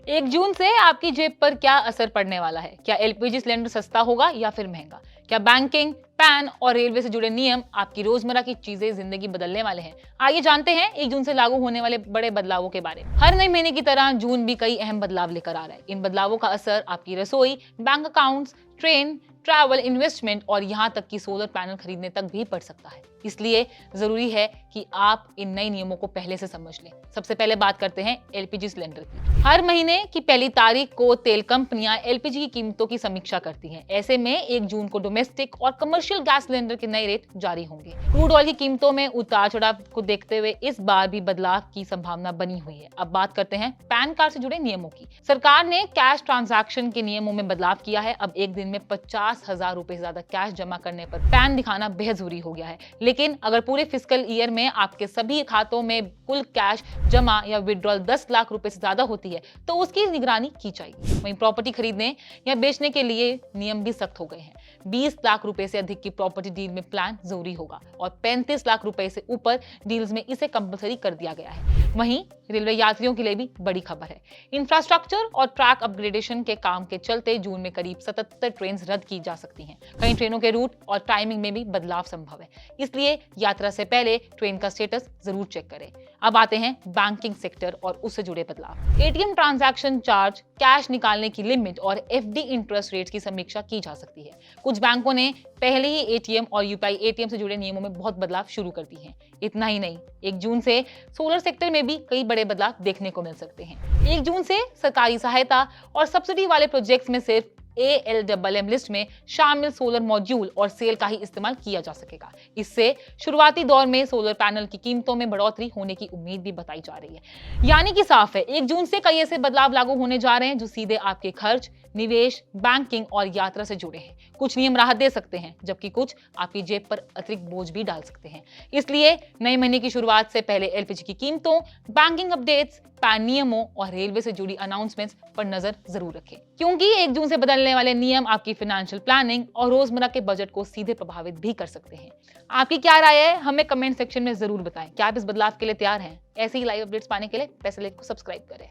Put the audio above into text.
1 जून से आपकी जेब पर क्या असर पड़ने वाला है? क्या एलपीजी सिलेंडर सस्ता होगा या फिर महंगा? क्या बैंकिंग, पैन और रेलवे से जुड़े नियम आपकी रोजमर्रा की चीजें जिंदगी बदलने वाले हैं? आइए जानते हैं 1 जून से लागू होने वाले बड़े बदलावों के बारे में। हर नए महीने की तरह जून भी कई अहम बदलाव लेकर आ रहा है। इन बदलावों का असर आपकी रसोई, bank accounts, train, travel, investment और यहाँ तक कि सोलर पैनल खरीदने तक भी पड़ सकता है। इसलिए जरूरी है कि आप इन नए नियमों को पहले से समझ लें। सबसे पहले बात करते हैं एलपीजी सिलेंडर की। हर महीने की पहली तारीख को तेल कंपनियां एलपीजी की कीमतों की समीक्षा करती हैं। ऐसे में 1 जून को डोमेस्टिक और कमर्शियल गैस सिलेंडर के नए रेट जारी होंगे। क्रूड ऑयल की कीमतों में उतार चढ़ाव को देखते हुए इस बार भी बदलाव की संभावना बनी हुई है। अब बात करते हैं पैन कार्ड से जुड़े नियमों की। सरकार ने कैश ट्रांजैक्शन के नियमों में बदलाव किया है। अब एक दिन में 50,000 रुपए से ज्यादा कैश जमा करने पर पैन दिखाना बेहद जरूरी हो गया है। लेकिन अगर पूरे फिस्कल ईयर में आपके सभी खातों में कुल कैश जमा या विड्रॉल 10 लाख रुपए से ज्यादा होती है तो उसकी निगरानी की जाएगी। वहीं प्रॉपर्टी खरीदने या बेचने के लिए नियम भी सख्त हो गए हैं। 20 लाख रुपए से अधिक की प्रॉपर्टी डील में प्लान जरूरी होगा और 35 लाख रुपए से ऊपर डील्स में इसे कंपलसरी कर दिया गया है। वहीं रेलवे यात्रियों के लिए भी बड़ी खबर है। इंफ्रास्ट्रक्चर और ट्रैक अपग्रेडेशन के काम के चलते जून में करीब 77 ट्रेन रद्द की जा सकती हैं। कई ट्रेनों के रूट और टाइमिंग में भी बदलाव संभव है, इसलिए यात्रा से पहले ट्रेन का स्टेटस जरूर चेक करें। अब आते हैं बैंकिंग सेक्टर और उससे जुड़े बदलाव। एटीएम ट्रांजैक्शन चार्ज, कैश निकालने की लिमिट और एफडी इंटरेस्ट रेट की समीक्षा की जा सकती है। कुछ बैंकों ने पहले ही एटीएम और यूपीआई एटीएम से जुड़े नियमों में बहुत बदलाव शुरू कर दिए हैं। इतना ही नहीं, 1 जून से सोलर सेक्टर में भी कई बड़े बदलाव देखने को मिल सकते हैं। 1 जून से सरकारी सहायता और सब्सिडी वाले प्रोजेक्ट्स में सिर्फ ALMM लिस्ट में शामिल सोलर मॉड्यूल और सेल का ही इस्तेमाल किया जा सकेगा। इससे शुरुआती दौर में सोलर पैनल की कीमतों में बढ़ोतरी होने की उम्मीद भी बताई जा रही है। यानी कि साफ है, 1 जून से कई ऐसे बदलाव लागू होने जा रहे हैं जो सीधे आपके खर्च, निवेश, बैंकिंग और यात्रा से जुड़े हैं। कुछ नियम राहत दे सकते हैं, जबकि कुछ आपकी जेब पर अतिरिक्त बोझ भी डाल सकते हैं। इसलिए नए महीने की शुरुआत से पहले एलपीजी की कीमतों, बैंकिंग अपडेट्स, पैन नियमों और रेलवे से जुड़ी अनाउंसमेंट्स पर नजर जरूर रखें, क्योंकि 1 जून से बदलने वाले नियम आपकी फाइनेंशियल प्लानिंग और रोजमर्रा के बजट को सीधे प्रभावित भी कर सकते हैं। आपकी क्या राय है, हमें कमेंट सेक्शन में जरूर बताएं। क्या आप इस बदलाव के लिए तैयार हैं? ऐसे ही लाइव अपडेट्स पाने के लिए पैसे लेख को सब्सक्राइब करें।